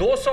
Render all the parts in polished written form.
200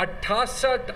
68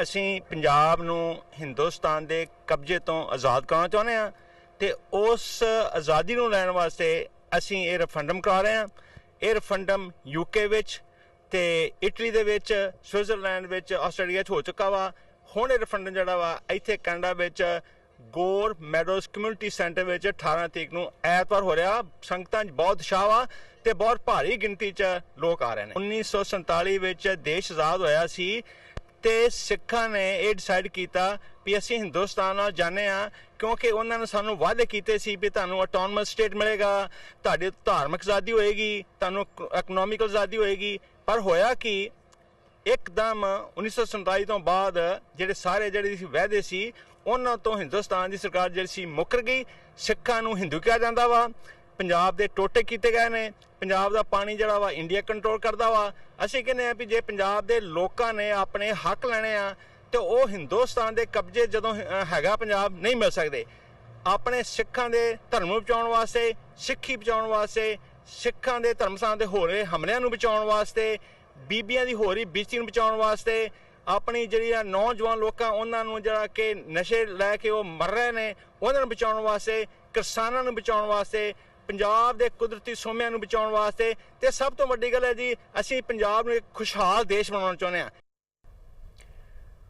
ਅਸੀਂ ਪੰਜਾਬ ਨੂੰ ਹਿੰਦੁਸਤਾਨ ਦੇ ਕਬਜ਼ੇ ਤੋਂ ਆਜ਼ਾਦ ਕਰਾਉਣਾ ਚਾਹੁੰਦੇ ਹਾਂ ਤੇ ਉਸ ਆਜ਼ਾਦੀ ਨੂੰ ਲੈਣ ਵਾਸਤੇ ਅਸੀਂ ਇਹ ਰੈਫਰੈਂਡਮ ਕਰਾ ਰਹੇ ਹਾਂ। ਇਹ ਰੈਫਰੈਂਡਮ UK ਵਿੱਚ ਤੇ ਇਟਲੀ ਦੇ ਵਿੱਚ, ਸਵਿਟਜ਼ਰਲੈਂਡ ਵਿੱਚ, ਆਸਟ੍ਰੇਲੀਆ 'ਚ ਹੋ ਚੁੱਕਾ ਵਾ। ਹੁਣ ਇਹ ਰੈਫਰੈਂਡਮ ਜਿਹੜਾ ਵਾ ਇੱਥੇ ਕੈਨੇਡਾ ਵਿੱਚ ਗੋਰ ਮੈਡੋਜ਼ ਕਮਿਊਨਿਟੀ ਸੈਂਟਰ ਵਿੱਚ 18 ਤਰੀਕ ਨੂੰ ਐਤਵਾਰ ਹੋ ਰਿਹਾ। ਸੰਗਤਾਂ 'ਚ ਬਹੁਤ ਉਤਸ਼ਾਹ ਵਾ ਤੇ ਬਹੁਤ ਭਾਰੀ ਗਿਣਤੀ 'ਚ ਲੋਕ ਆ ਰਹੇ ਨੇ। 1947 ਵਿੱਚ ਦੇਸ਼ ਆਜ਼ਾਦ ਹੋਇਆ ਸੀ ਤੇ ਸਿੱਖਾਂ ਨੇ ਇਹ ਡਿਸਾਈਡ ਕੀਤਾ ਵੀ ਅਸੀਂ ਹਿੰਦੁਸਤਾਨ ਨਾਲ ਜਾਂਦੇ ਹਾਂ, ਕਿਉਂਕਿ ਉਹਨਾਂ ਨੇ ਸਾਨੂੰ ਵਾਅਦੇ ਕੀਤੇ ਸੀ ਵੀ ਤੁਹਾਨੂੰ ਆਟੋਨਮਸ ਸਟੇਟ ਮਿਲੇਗਾ, ਤੁਹਾਡੀ ਧਾਰਮਿਕ ਆਜ਼ਾਦੀ ਹੋਏਗੀ, ਤੁਹਾਨੂੰ ਇਕਨੋਮਿਕਲ ਆਜ਼ਾਦੀ ਹੋਏਗੀ। ਪਰ ਹੋਇਆ ਕਿ ਇੱਕਦਮ 1947 ਤੋਂ ਬਾਅਦ ਜਿਹੜੇ ਵਾਅਦੇ ਸੀ ਉਹਨਾਂ ਤੋਂ ਹਿੰਦੁਸਤਾਨ ਦੀ ਸਰਕਾਰ ਜਿਹੜੀ ਸੀ ਮੁੱਕਰ ਗਈ। ਸਿੱਖਾਂ ਨੂੰ ਹਿੰਦੂ ਕਿਹਾ ਜਾਂਦਾ ਵਾ। ਪੰਜਾਬ ਦੇ ਟੋਟੇ ਕੀਤੇ ਗਏ ਨੇ। ਪੰਜਾਬ ਦਾ ਪਾਣੀ ਜਿਹੜਾ ਵਾ ਇੰਡੀਆ ਕੰਟਰੋਲ ਕਰਦਾ ਵਾ। ਅਸੀਂ ਕਹਿੰਦੇ ਆ ਵੀ ਜੇ ਪੰਜਾਬ ਦੇ ਲੋਕਾਂ ਨੇ ਆਪਣੇ ਹੱਕ ਲੈਣੇ ਆ ਤੇ ਉਹ ਹਿੰਦੁਸਤਾਨ ਦੇ ਕਬਜ਼ੇ ਜਦੋਂ ਹੈਗਾ ਪੰਜਾਬ ਨਹੀਂ ਮਿਲ ਸਕਦੇ। ਆਪਣੇ ਸਿੱਖਾਂ ਦੇ ਧਰਮ ਨੂੰ ਬਚਾਉਣ ਵਾਸਤੇ, ਸਿੱਖੀ ਬਚਾਉਣ ਵਾਸਤੇ, ਸਿੱਖਾਂ ਦੇ ਧਰਮ ਸਥਾਨ ਦੇ ਹੋ ਰਹੇ ਹਮਲਿਆਂ ਨੂੰ ਬਚਾਉਣ ਵਾਸਤੇ, ਬੀਬੀਆਂ ਦੀ ਹੋ ਰਹੀ ਬੇਇੱਜ਼ਤੀ ਨੂੰ ਬਚਾਉਣ ਵਾਸਤੇ, ਆਪਣੀ ਜਿਹੜੀ ਨੌਜਵਾਨ ਲੋਕਾਂ ਉਹਨਾਂ ਨੂੰ ਜਿਹੜਾ ਕਿ ਨਸ਼ੇ ਲੈ ਕੇ ਉਹ ਮਰ ਰਹੇ ਨੇ ਉਹਨਾਂ ਨੂੰ ਬਚਾਉਣ ਵਾਸਤੇ, ਕਿਸਾਨਾਂ ਨੂੰ ਬਚਾਉਣ ਵਾਸਤੇ, ਪੰਜਾਬ ਦੇ ਕੁਦਰਤੀ ਸੋਮਿਆਂ ਨੂੰ ਬਚਾਉਣ ਵਾਸਤੇ ਤੇ ਸਭ ਤੋਂ ਵੱਡੀ ਗੱਲ ਹੈ ਜੀ, ਅਸੀਂ ਪੰਜਾਬ ਨੂੰ ਇੱਕ ਖੁਸ਼ਹਾਲ ਦੇਸ਼ ਬਣਾਉਣਾ ਚਾਹੁੰਦੇ ਹਾਂ।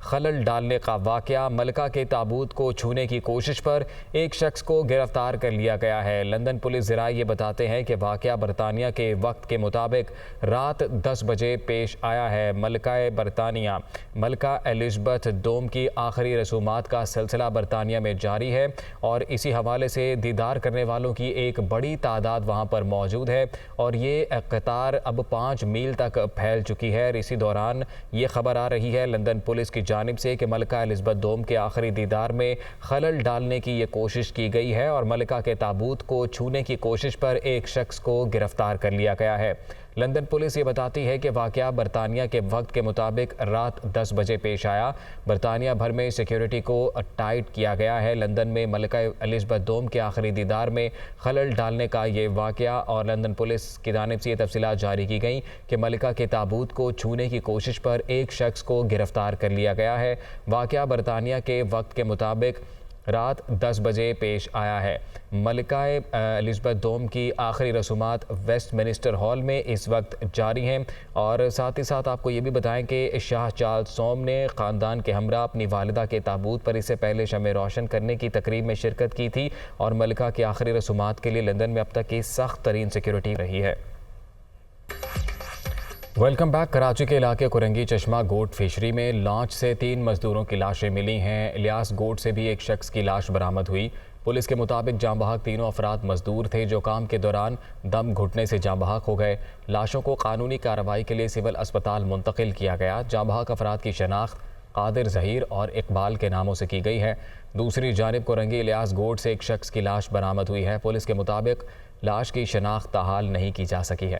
خلل ڈالنے کا واقعہ۔ ملکہ کے تابوت کو چھونے کی کوشش پر ایک شخص کو گرفتار کر لیا گیا ہے۔ لندن پولیس ذرائع یہ بتاتے ہیں کہ واقعہ برطانیہ کے وقت کے مطابق رات 10 بجے پیش آیا ہے۔ ملکہ برطانیہ ملکہ الزبتھ دوم کی آخری رسومات کا سلسلہ برطانیہ میں جاری ہے اور اسی حوالے سے دیدار کرنے والوں کی ایک بڑی تعداد وہاں پر موجود ہے اور یہ قطار اب 5 میل تک پھیل چکی ہے۔ اسی دوران یہ خبر آ رہی ہے لندن پولیس کی جانب سے کہ ملکہ الزبتھ دوم کے آخری دیدار میں خلل ڈالنے کی یہ کوشش کی گئی ہے اور ملکہ کے تابوت کو چھونے کی کوشش پر ایک شخص کو گرفتار کر لیا گیا ہے۔ لندن پولیس یہ بتاتی ہے کہ واقعہ برطانیہ کے وقت کے مطابق رات 10 بجے پیش آیا۔ برطانیہ بھر میں سیکیورٹی کو ٹائٹ کیا گیا ہے۔ لندن میں ملکہ الزبتھ دوم کے آخری دیدار میں خلل ڈالنے کا یہ واقعہ اور لندن پولیس کی جانب سے یہ تفصیلات جاری کی گئیں کہ ملکہ کے تابوت کو چھونے کی کوشش پر ایک شخص کو گرفتار کر لیا گیا ہے۔ واقعہ برطانیہ کے وقت کے مطابق رات 10 بجے پیش آیا ہے۔ ملکہ الزبتھ دوم کی آخری رسومات ویسٹ منسٹر ہال میں اس وقت جاری ہیں اور ساتھ ہی ساتھ آپ کو یہ بھی بتائیں کہ شاہ چارلس سوم نے خاندان کے ہمراہ اپنی والدہ کے تابوت پر اس سے پہلے شمع روشن کرنے کی تقریب میں شرکت کی تھی اور ملکہ کی آخری رسومات کے لیے لندن میں اب تک کی سخت ترین سیکیورٹی رہی ہے۔ Welcome back. کراچی کے علاقے کرنگی چشمہ گوٹ فشری میں لانچ سے 3 مزدوروں کی لاشیں ملی ہیں۔ الیاس گوٹ سے بھی ایک شخص کی لاش برآمد ہوئی۔ پولیس کے مطابق جاں بحق تینوں افراد مزدور تھے جو کام کے دوران دم گھٹنے سے جاں بحق ہو گئے۔ لاشوں کو قانونی کارروائی کے لیے سول اسپتال منتقل کیا گیا۔ جاں بحق افراد کی شناخت قادر ظہیر اور اقبال کے ناموں سے کی گئی ہے۔ دوسری جانب کرنگی الیاس گوٹ سے ایک شخص کی لاش برآمد ہوئی ہے۔ پولیس کے مطابق لاش کی شناخت تاحال نہیں کی جا سکی ہے۔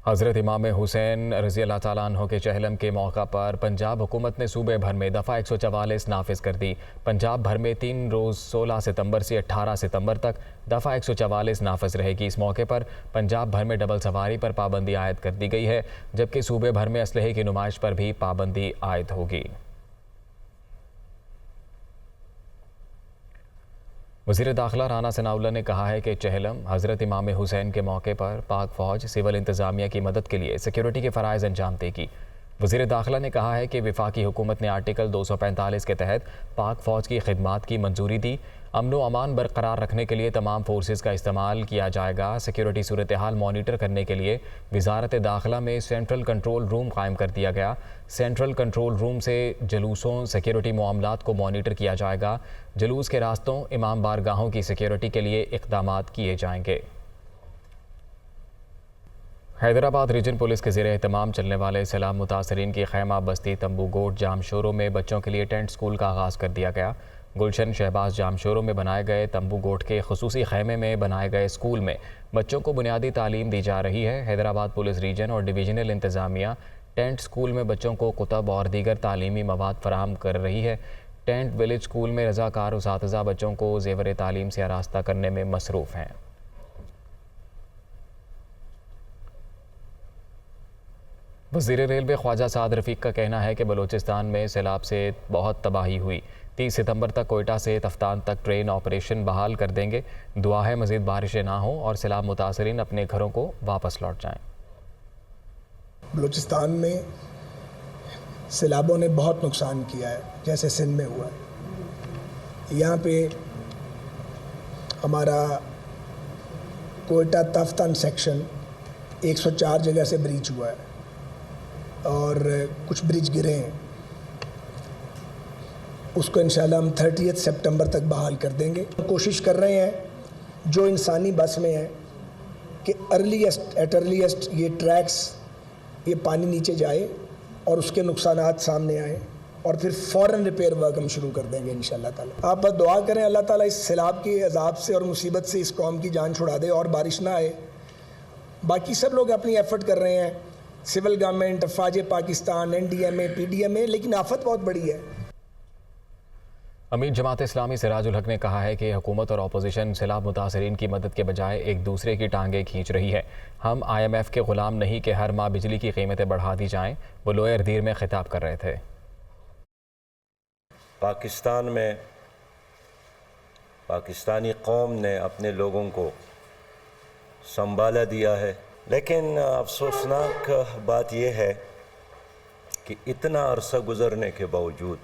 حضرت امام حسین رضی اللہ تعالیٰ عنہ کے چہلم کے موقع پر پنجاب حکومت نے صوبے بھر میں دفعہ 144 نافذ کر دی۔ پنجاب بھر میں 3 روز 16 ستمبر سے 18 ستمبر تک دفعہ 144 نافذ رہے گی۔ اس موقع پر پنجاب بھر میں ڈبل سواری پر پابندی عائد کر دی گئی ہے جبکہ صوبے بھر میں اسلحے کی نمائش پر بھی پابندی عائد ہوگی۔ وزیر داخلہ رانا ثناءاللہ نے کہا ہے کہ چہلم حضرت امام حسین کے موقع پر پاک فوج سول انتظامیہ کی مدد کے لیے سیکیورٹی کے فرائض انجام دے گی۔ وزیر داخلہ نے کہا ہے کہ وفاقی حکومت نے آرٹیکل 245 کے تحت پاک فوج کی خدمات کی منظوری دی۔ امن و امان برقرار رکھنے کے لیے تمام فورسز کا استعمال کیا جائے گا۔ سیکیورٹی صورتحال مانیٹر کرنے کے لیے وزارت داخلہ میں سینٹرل کنٹرول روم قائم کر دیا گیا۔ سینٹرل کنٹرول روم سے جلوسوں سیکیورٹی معاملات کو مانیٹر کیا جائے گا۔ جلوس کے راستوں امام بارگاہوں کی سیکیورٹی کے لیے اقدامات کیے جائیں گے۔ حیدرآباد ریجن پولیس کے زیر اہتمام چلنے والے سیلاب متاثرین کی خیمہ بستی تمبو گوٹ جام شوروں میں بچوں کے لیے ٹینٹ سکول کا آغاز کر دیا گیا۔ گلشن شہباز جام شوروں میں بنائے گئے تمبو گوٹ کے خصوصی خیمے میں بنائے گئے سکول میں بچوں کو بنیادی تعلیم دی جا رہی ہے۔ حیدرآباد پولیس ریجن اور ڈویژنل انتظامیہ ٹینٹ سکول میں بچوں کو کتب اور دیگر تعلیمی مواد فراہم کر رہی ہے۔ ٹینٹ ویلیج سکول میں رضاکار اساتذہ بچوں کو زیور تعلیم سے آراستہ کرنے میں مصروف ہیں۔ وزیر ریلوے خواجہ سعد رفیق کا کہنا ہے کہ بلوچستان میں سیلاب سے بہت تباہی ہوئی۔ 30 ستمبر تک کوئٹہ سے تفتان تک ٹرین آپریشن بحال کر دیں گے۔ دعا ہے مزید بارشیں نہ ہوں اور سیلاب متاثرین اپنے گھروں کو واپس لوٹ جائیں۔ بلوچستان میں سیلابوں نے بہت نقصان کیا ہے، جیسے سندھ میں ہوا ہے۔ یہاں پہ ہمارا کوئٹہ تفتان سیکشن 104 جگہ سے بریچ ہوا ہے اور کچھ برج گرے ہیں۔ اس کو انشاءاللہ ہم 30 سپٹمبر تک بحال کر دیں گے۔ کوشش کر رہے ہیں جو انسانی بس میں ہے کہ ارلیسٹ یہ ٹریکس، یہ پانی نیچے جائے اور اس کے نقصانات سامنے آئیں اور پھر فوراً ریپیئر ورک ہم شروع کر دیں گے انشاءاللہ تعالیٰ۔ آپ بس دعا کریں اللہ تعالیٰ اس سیلاب کے عذاب سے اور مصیبت سے اس قوم کی جان چھڑا دے اور بارش نہ آئے۔ باقی سب لوگ اپنی ایفرٹ کر رہے ہیں، سول گورنمنٹ، افواج پاکستان، NDMA، PDMA، لیکن آفت بہت بڑی ہے۔ امین جماعت اسلامی سراج الحق نے کہا ہے کہ حکومت اور اپوزیشن سیلاب متاثرین کی مدد کے بجائے ایک دوسرے کی ٹانگیں کھینچ رہی ہے۔ ہم IMF کے غلام نہیں کہ ہر ماہ بجلی کی قیمتیں بڑھا دی جائیں۔ وہ لوئر دیر میں خطاب کر رہے تھے۔ پاکستان میں پاکستانی قوم نے اپنے لوگوں کو سنبھالا دیا ہے، لیکن افسوسناک بات یہ ہے کہ اتنا عرصہ گزرنے کے باوجود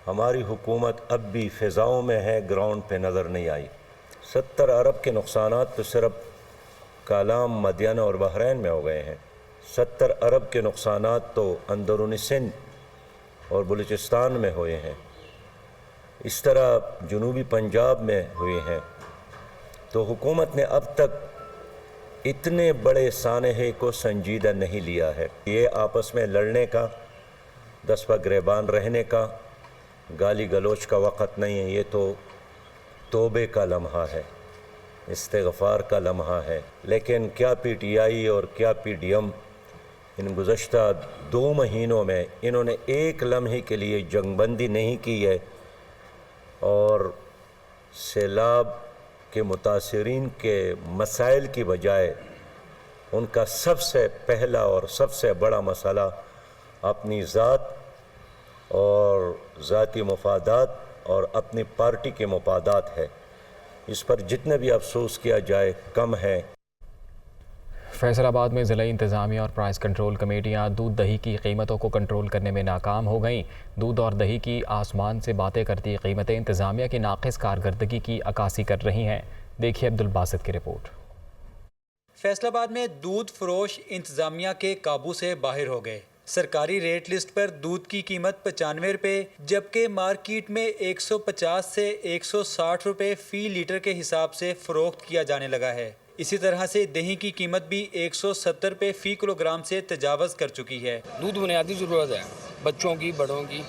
ہماری حکومت اب بھی فضاؤں میں ہے، گراؤنڈ پہ نظر نہیں آئی۔ 70 ارب کے نقصانات تو صرف کالام، مدینہ اور بحرین میں ہو گئے ہیں۔ 70 ارب کے نقصانات تو اندرونی سندھ اور بلوچستان میں ہوئے ہیں، اس طرح جنوبی پنجاب میں ہوئے ہیں۔ تو حکومت نے اب تک اتنے بڑے سانحے کو سنجیدہ نہیں لیا ہے۔ یہ آپس میں لڑنے کا، دست پہ گریبان رہنے کا، گالی گلوچ کا وقت نہیں ہے، یہ تو توبے کا لمحہ ہے، استغفار کا لمحہ ہے۔ لیکن کیا پی ٹی آئی اور کیا پی ڈی ایم ان گزشتہ 2 مہینوں میں انہوں نے ایک لمحے کے لیے جنگ بندی نہیں کی ہے، اور سیلاب کے متاثرین کے مسائل کی بجائے ان کا سب سے پہلا اور سب سے بڑا مسئلہ اپنی ذات اور ذاتی مفادات اور اپنی پارٹی کے مفادات ہے۔ اس پر جتنے بھی افسوس کیا جائے کم ہے۔ فیصل آباد میں ضلعی انتظامیہ اور پرائس کنٹرول کمیٹیاں دودھ دہی کی قیمتوں کو کنٹرول کرنے میں ناکام ہو گئیں۔ دودھ اور دہی کی آسمان سے باتیں کرتی قیمتیں انتظامیہ کی ناقص کارکردگی کی عکاسی کر رہی ہیں۔ دیکھیے عبدالباسط کی رپورٹ۔ فیصل آباد میں دودھ فروش انتظامیہ کے قابو سے باہر ہو گئے۔ سرکاری ریٹ لسٹ پر دودھ کی قیمت 95 روپے جبکہ مارکیٹ میں 150 سے 160 روپے فی لیٹر کے حساب سے فروخت کیا جانے لگا ہے۔ اسی طرح سے دہی کی قیمت بھی 170 روپے فی کلو گرام سے تجاوز کر چکی ہے۔ دودھ بنیادی ضرورت ہے، بچوں کی، بڑوں کی،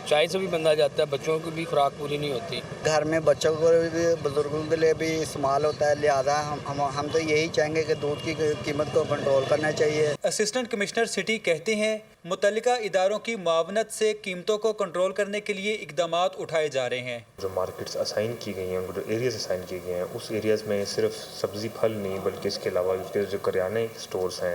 چائے سے بھی بندہ جاتا ہے، بچوں کی بھی خوراک پوری نہیں ہوتی۔ گھر میں بچوں کو بھی، بزرگوں کے لیے بھی استعمال ہوتا ہے، لہٰذا ہم تو یہی چاہیں گے کہ دودھ کی قیمت کو کنٹرول کرنا چاہیے۔ اسسٹنٹ کمشنر سٹی کہتے ہیں متعلقہ اداروں کی معاونت سے قیمتوں کو کنٹرول کرنے کے لیے اقدامات اٹھائے جا رہے ہیں۔ جو مارکیٹس اسائن کی گئی ہیں، جو ایریاز اسائن کیے گئے ہیں، اس ایریاز میں صرف سبزی پھل نہیں بلکہ اس کے علاوہ اس کے جو کریانے سٹورز ہیں،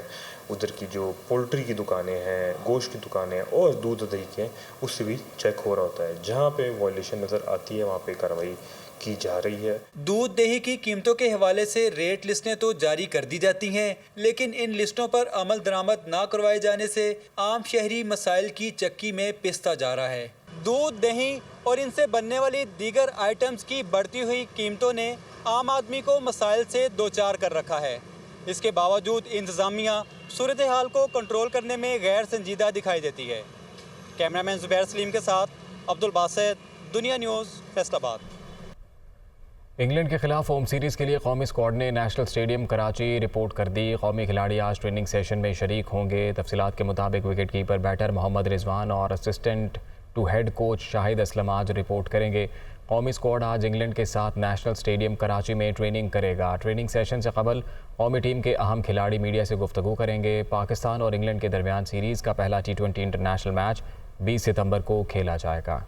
ادھر کی جو پولٹری کی دکانیں ہیں، گوشت کی دکانیں اور دودھ دہی کے، اس سے بھی چیک ہو رہا ہوتا ہے۔ جہاں پہ وائلیشن نظر آتی ہے وہاں پہ کارروائی کی جا رہی ہے۔ دودھ دہی کی قیمتوں کے حوالے سے ریٹ لسٹیں تو جاری کر دی جاتی ہیں، لیکن ان لسٹوں پر عمل درآمد نہ کروائے جانے سے عام شہری مسائل کی چکی میں پستا جا رہا ہے۔ دودھ، دہی اور ان سے بننے والی دیگر آئٹمز کی بڑھتی ہوئی قیمتوں نے عام آدمی کو مسائل سے دوچار کر رکھا ہے۔ اس کے باوجود انتظامیہ صورتحال کو کنٹرول کرنے میں غیر سنجیدہ دکھائی دیتی ہے۔ کیمرامین زبیر سلیم کے ساتھ عبدالباسط، دنیا نیوز، فیصل آباد۔ انگلینڈ کے خلاف ہوم سیریز کے لیے قومی اسکواڈ نے نیشنل اسٹیڈیم کراچی رپورٹ کر دی۔ قومی کھلاڑی آج ٹریننگ سیشن میں شریک ہوں گے۔ تفصیلات کے مطابق وکٹ کیپر بیٹر محمد رضوان اور اسسٹنٹ ٹو ہیڈ کوچ شاہد اسلم آج رپورٹ کریں گے۔ قومی اسکواڈ آج انگلینڈ کے ساتھ نیشنل اسٹیڈیم کراچی میں ٹریننگ کرے گا۔ ٹریننگ سیشن سے قبل قومی ٹیم کے اہم کھلاڑی میڈیا سے گفتگو کریں گے۔ پاکستان اور انگلینڈ کے درمیان سیریز کا پہلا T20 انٹرنیشنل میچ 20 ستمبر کو کھیلا جائے گا۔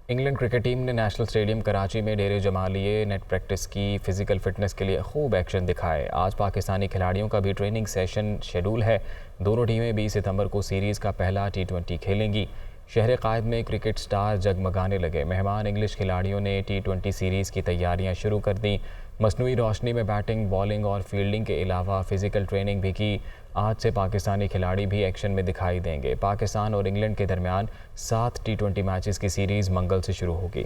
انگلینڈ کرکٹ ٹیم نے نیشنل اسٹیڈیم کراچی میں ڈیرے جما لیے۔ نیٹ پریکٹس کی، فزیکل فٹنس کے لیے خوب ایکشن دکھائے۔ آج پاکستانی کھلاڑیوں کا بھی ٹریننگ سیشن شیڈول ہے۔ دونوں ٹیمیں 20 ستمبر کو سیریز کا پہلا T20 کھیلیں گی۔ شہر قائد میں کرکٹ سٹار جگمگانے لگے۔ مہمان انگلش کھلاڑیوں نے T20 سیریز کی تیاریاں شروع کر دیں۔ مصنوعی روشنی میں بیٹنگ، بالنگ اور فیلڈنگ کے علاوہ فزیکل ٹریننگ بھی کی۔ آج سے پاکستانی کھلاڑی بھی ایکشن میں دکھائی دیں گے۔ پاکستان اور انگلینڈ کے درمیان 7 T20 میچز کی سیریز منگل سے شروع ہوگی۔